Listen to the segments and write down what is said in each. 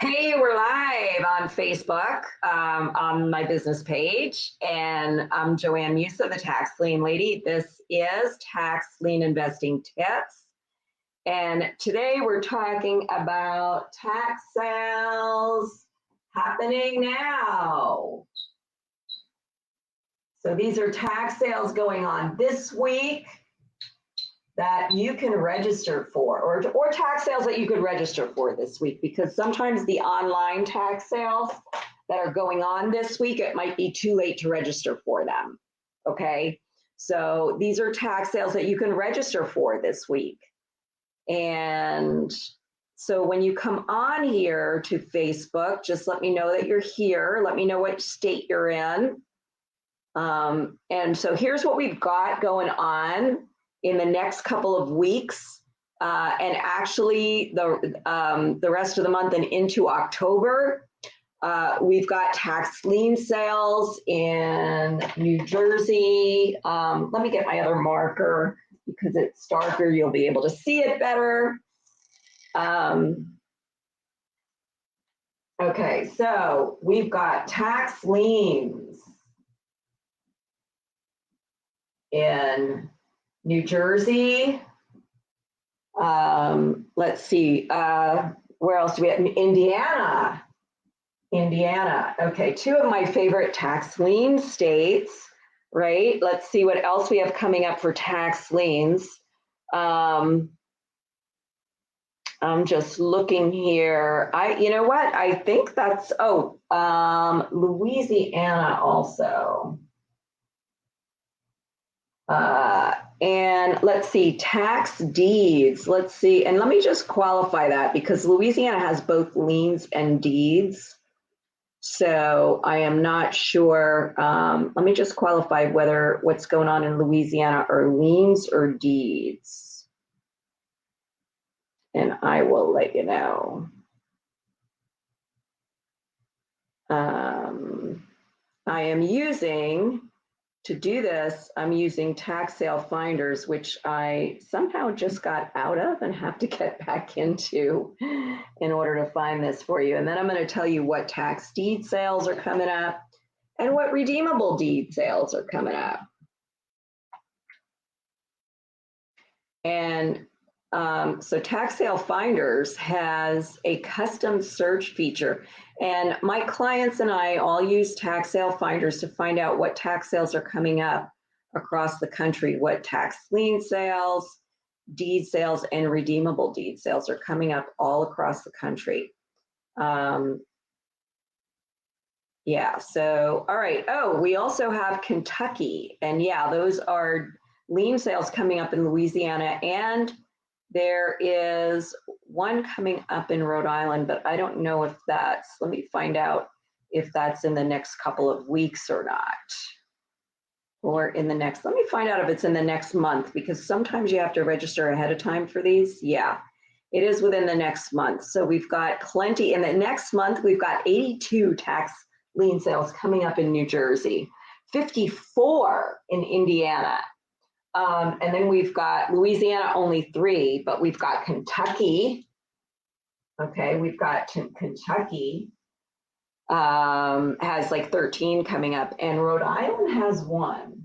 Hey, we're live on Facebook on my business page, and I'm Joanne Musa, the Tax Lien Lady. This is Tax Lien Investing Tips, and today we're talking about tax sales happening now. So these are tax sales going on this week that you can register for, or tax sales that you could register for this week, because sometimes the online tax sales that are going on this week, it might be too late to register for them. Okay, so these are tax sales that you can register for this week. And so when you come on here to Facebook, just let me know that you're here. Let me know what state you're in. And so here's what we've got going on in the next couple of weeks, and actually the rest of the month and into October. We've got tax lien sales in New Jersey. Let me get my other marker because it's darker, you'll be able to see it better. Okay, so we've got tax liens in New Jersey. Let's see, where else do we have? Indiana. Okay, two of my favorite tax lien states, right? Let's see what else we have coming up for tax liens. I'm just looking here. You know what? I think that's, Louisiana also. And let's see, tax deeds. Let's see, and let me just qualify that because Louisiana has both liens and deeds. So I am not sure. Let me just qualify whether what's going on in Louisiana are liens or deeds. And I will let you know. I am using, to do this, I'm using tax sale finders, which I somehow just got out of and have to get back into in order to find this for you. And then I'm going to tell you what tax deed sales are coming up and what redeemable deed sales are coming up. And so tax sale finders has a custom search feature, and my clients and I all use tax sale finders to find out what tax sales are coming up across the country, what tax lien sales, deed sales, and redeemable deed sales are coming up all across the country. Yeah, so, all right. Oh, we also have Kentucky, and yeah, those are lien sales coming up in Louisiana, and there is one coming up in Rhode Island, but I don't know if that's, let me find out if that's in the next couple of weeks or not. Or in the next, let me find out if it's in the next month, because sometimes you have to register ahead of time for these. Yeah, it is within the next month. So we've got plenty. In the next month, we've got 82 tax lien sales coming up in New Jersey, 54 in Indiana. And then we've got Louisiana, only 3, but we've got Kentucky. Okay, we've got Kentucky has like 13 coming up, and Rhode Island has 1.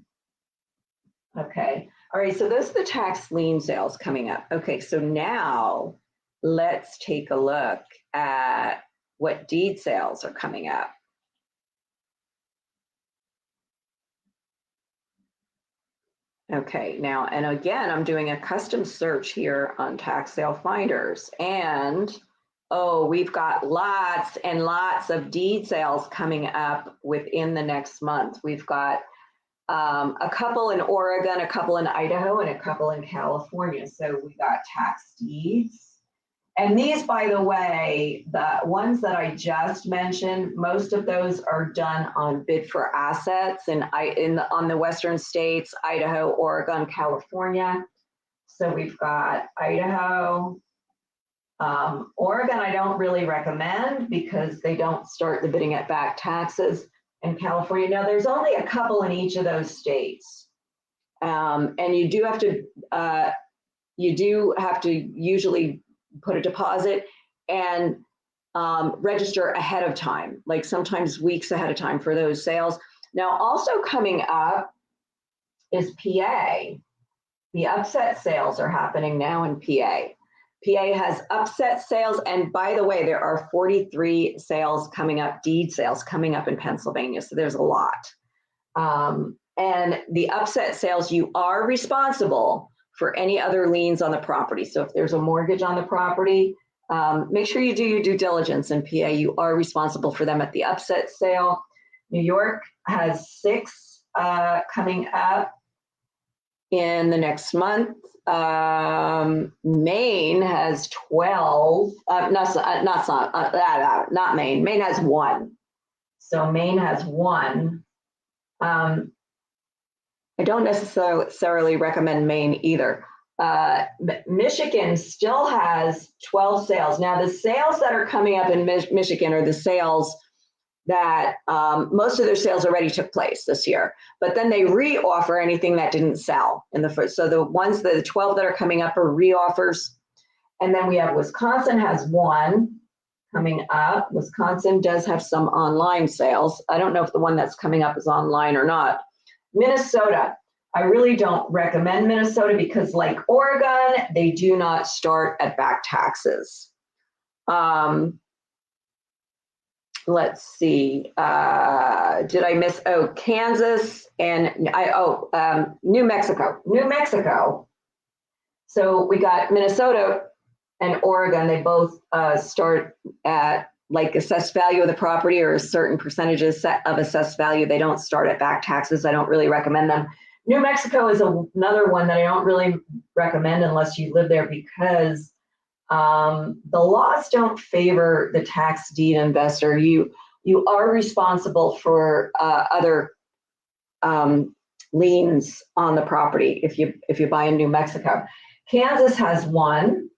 Okay, all right, so those are the tax lien sales coming up. Okay, so now let's take a look at what deed sales are coming up. Okay, now, and again, I'm doing a custom search here on tax sale finders, and oh, we've got lots and lots of deed sales coming up within the next month. We've got a couple in Oregon, a couple in Idaho, and a couple in California. So we got tax deeds. And these, by the way, the ones that I just mentioned, most of those are done on bid for assets and on the western states, Idaho, Oregon, California. So we've got Idaho. Oregon, I don't really recommend because they don't start the bidding at back taxes. And California, now there's only a couple in each of those states. And you do have to usually put a deposit, and register ahead of time, like sometimes weeks ahead of time for those sales. Now, also coming up is PA. The upset sales are happening now in PA. PA has upset sales, and by the way, there are 43 sales coming up, deed sales coming up in Pennsylvania, so there's a lot. And the upset sales, you are responsible for any other liens on the property. So if there's a mortgage on the property, make sure you do your due diligence in PA. You are responsible for them at the upset sale. New York has 6 coming up in the next month. Maine has 12. Not Maine. Maine has 1. So Maine has 1. I don't necessarily recommend Maine either. Michigan still has 12 sales. Now, the sales that are coming up in Michigan are the sales that most of their sales already took place this year, but then they re-offer anything that didn't sell in the first. So the 12 that are coming up are re-offers. And then we have Wisconsin has 1 coming up. Wisconsin does have some online sales. I don't know if the one that's coming up is online or not. Minnesota, I really don't recommend Minnesota because like Oregon, they do not start at back taxes. Let's see, did I miss, Kansas and New Mexico. New Mexico. So we got Minnesota and Oregon, they both start at like assessed value of the property or a certain percentages of assessed value. They don't start at back taxes. I don't really recommend them. New Mexico is another one that I don't really recommend unless you live there because the laws don't favor the tax deed investor. You are responsible for other liens on the property if you buy in New Mexico. Kansas has 1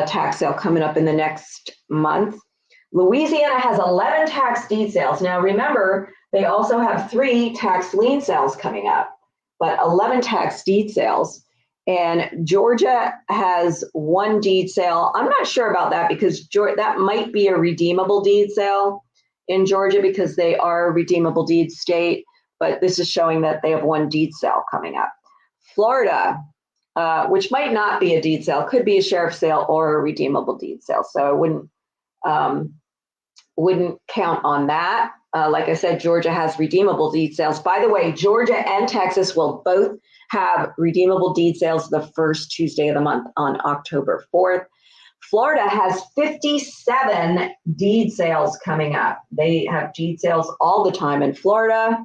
tax sale coming up in the next month. Louisiana has 11 tax deed sales. Now remember, they also have 3 tax lien sales coming up, but 11 tax deed sales. And Georgia has 1 deed sale. I'm not sure about that because that might be a redeemable deed sale in Georgia because they are a redeemable deed state, but this is showing that they have 1 deed sale coming up. Florida, which might not be a deed sale, could be a sheriff's sale or a redeemable deed sale. So I wouldn't count on that. Like I said, Georgia has redeemable deed sales. By the way, Georgia and Texas will both have redeemable deed sales the first Tuesday of the month on October 4th. Florida has 57 deed sales coming up. They have deed sales all the time in Florida.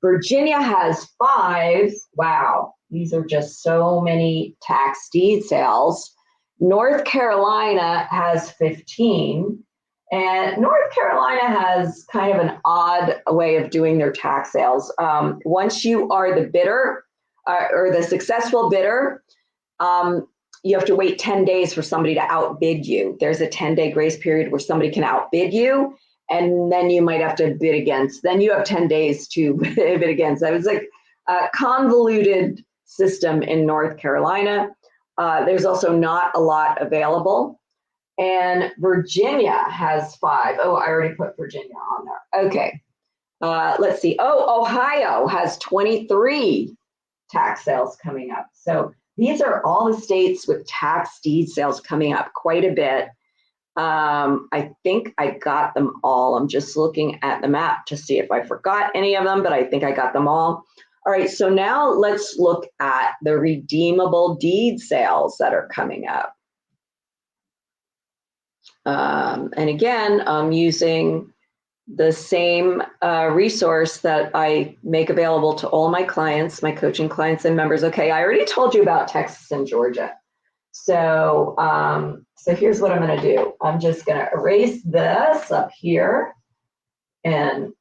Virginia has 5. Wow, these are just so many tax deed sales. North Carolina has 15. And North Carolina has kind of an odd way of doing their tax sales. Once you are the bidder or the successful bidder, you have to wait 10 days for somebody to outbid you. There's a 10-day grace period where somebody can outbid you, and then you might have to bid against. Then you have 10 days to bid against. That was like a convoluted system in North Carolina. There's also not a lot available. And Virginia has 5. Oh, I already put Virginia on there. Okay. Let's see. Oh, Ohio has 23 tax sales coming up. So these are all the states with tax deed sales coming up quite a bit. I think I got them all. I'm just looking at the map to see if I forgot any of them, but I think I got them all. All right, so now let's look at the redeemable deed sales that are coming up. And again, I'm using the same resource that I make available to all my clients, my coaching clients and members. Okay, I already told you about Texas and Georgia. So, so here's what I'm going to do. I'm just going to erase this up here and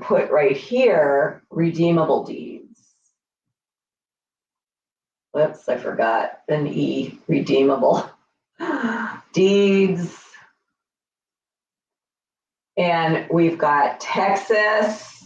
put right here redeemable deeds. Whoops, I forgot an E, redeemable deeds. And we've got Texas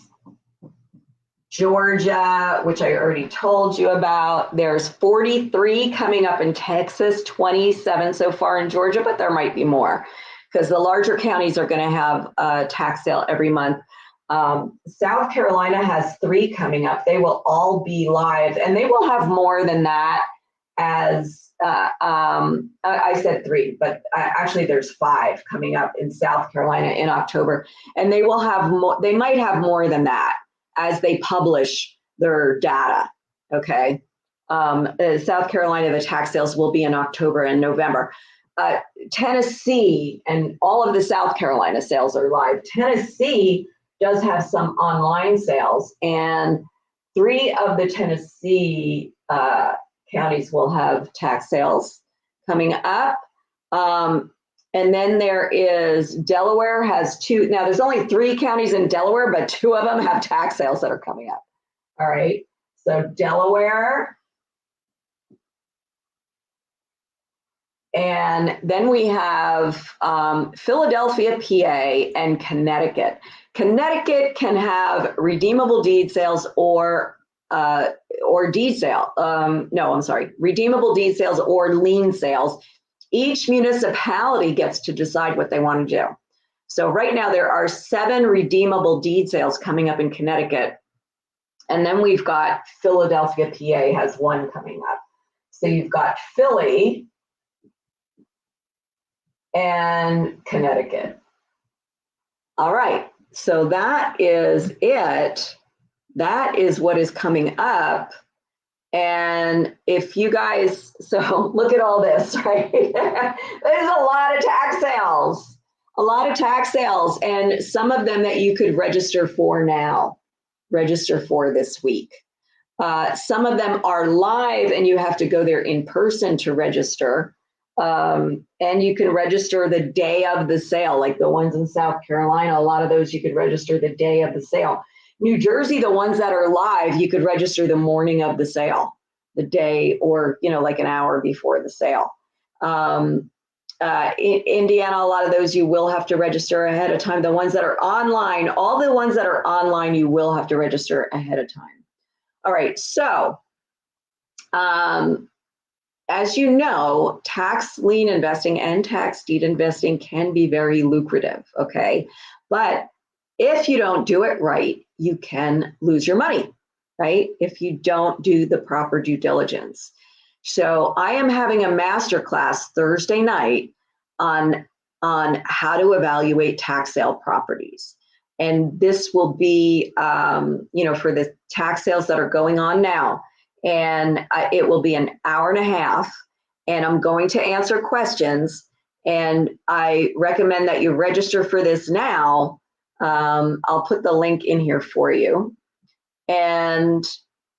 Georgia, which I already told you about. There's 43 coming up in Texas, 27 so far in Georgia, but there might be more because the larger counties are going to have a tax sale every month. South Carolina has 3 coming up. They will all be live, and they will have more than that as I said 3, but actually there's 5 coming up in South Carolina in October, and they will have more. They might have more than that as they publish their data. Okay, South Carolina, the tax sales will be in October and November. Tennessee and all of the South Carolina sales are live. Tennessee does have some online sales, and 3 of the Tennessee counties will have tax sales coming up. And then there is Delaware has 2. Now there's only 3 counties in Delaware, but 2 of them have tax sales that are coming up. All right, so Delaware. And then we have Philadelphia, PA, and Connecticut. Connecticut can have redeemable deed sales or deed sale. No, I'm sorry, redeemable deed sales or lien sales. Each municipality gets to decide what they want to do. So right now there are 7 redeemable deed sales coming up in Connecticut. And then we've got Philadelphia, PA has 1 coming up. So you've got Philly and Connecticut. All right, so that is it. That is what is coming up. And if you guys, so look at all this, right? There's a lot of tax sales, and some of them that you could register for now, register for this week. Some of them are live and you have to go there in person to register. And you can register the day of the sale, like the ones in South Carolina. A lot of those you could register the day of the sale. New Jersey, the ones that are live, you could register the morning of the sale, the day, or like an hour before the sale. In Indiana, a lot of those you will have to register ahead of time. The ones that are online, all the ones that are online, you will have to register ahead of time. All right, so as you know, tax lien investing and tax deed investing can be very lucrative, okay? But if you don't do it right, you can lose your money, right? If you don't do the proper due diligence. So I am having a masterclass Thursday night on how to evaluate tax sale properties. And this will be, for the tax sales that are going on now. And it will be an hour and a half, and I'm going to answer questions. And I recommend that you register for this now. I'll put the link in here for you. And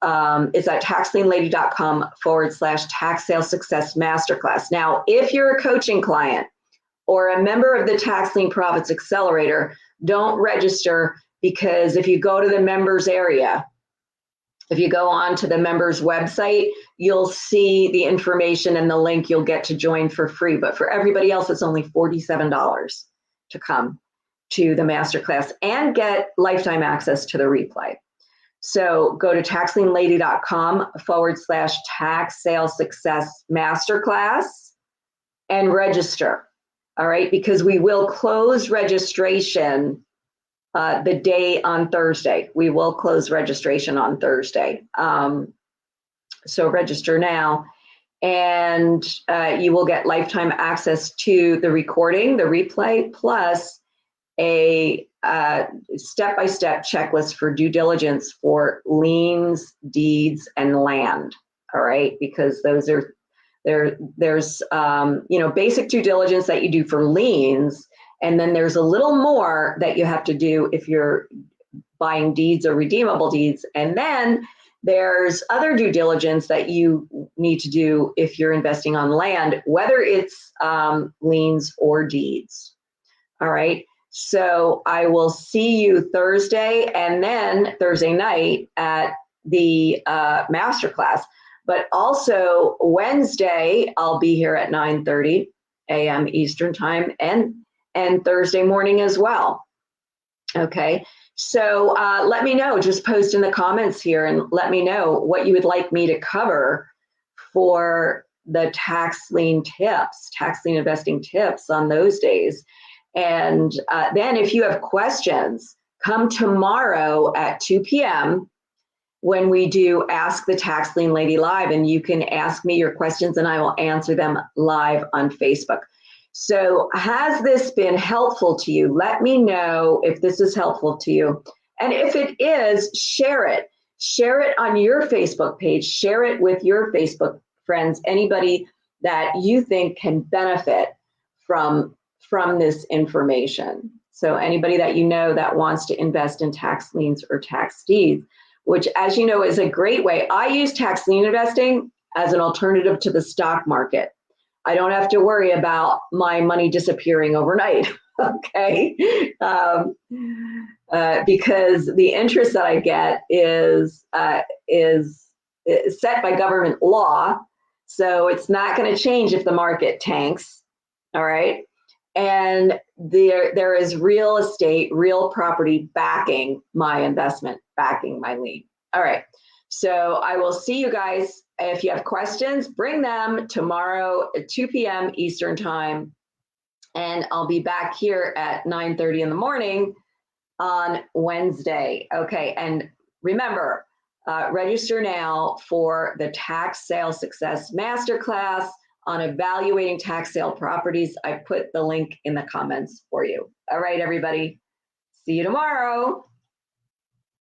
it's at taxlienlady.com/tax sale success masterclass. Now, if you're a coaching client or a member of the Tax Lien Profits Accelerator, don't register, because if you go to the members area, if you go on to the members website, you'll see the information and the link you'll get to join for free. But for everybody else, it's only $47 to come to the masterclass and get lifetime access to the replay. So go to taxlienlady.com/tax sale success masterclass and register. All right, because we will close registration the day on Thursday. We will close registration on Thursday. So register now, and you will get lifetime access to the recording, the replay, plus a step-by-step checklist for due diligence for liens, deeds, and land. All right, because those are there's basic due diligence that you do for liens. And then there's a little more that you have to do if you're buying deeds or redeemable deeds. And then there's other due diligence that you need to do if you're investing on land, whether it's liens or deeds. All right. So I will see you Thursday and then Thursday night at the masterclass. But also Wednesday, I'll be here at 9:30 a.m. Eastern time, and Thursday morning as well. Okay, So let me know, just post in the comments here and let me know what you would like me to cover for the tax lien tips, tax lien investing tips on those days. And then if you have questions, come tomorrow at 2 p.m. when we do Ask the Tax Lien Lady Live, and you can ask me your questions and I will answer them live on Facebook. So has this been helpful to you? Let me know if this is helpful to you. And if it is, share it. Share it on your Facebook page. Share it with your Facebook friends, anybody that you think can benefit from this information. So anybody that you know that wants to invest in tax liens or tax deeds, which, as you know, is a great way. I use tax lien investing as an alternative to the stock market. I don't have to worry about my money disappearing overnight, okay? Because the interest that I get is set by government law, so it's not going to change if the market tanks, all right? And there is real estate, real property backing my investment, backing my lien. All right, so I will see you guys. If you have questions, bring them tomorrow at 2 p.m. Eastern time. And I'll be back here at 9:30 in the morning on Wednesday. Okay, and remember, register now for the Tax Sale Success Masterclass on evaluating tax sale properties. I put the link in the comments for you. All right, everybody. See you tomorrow.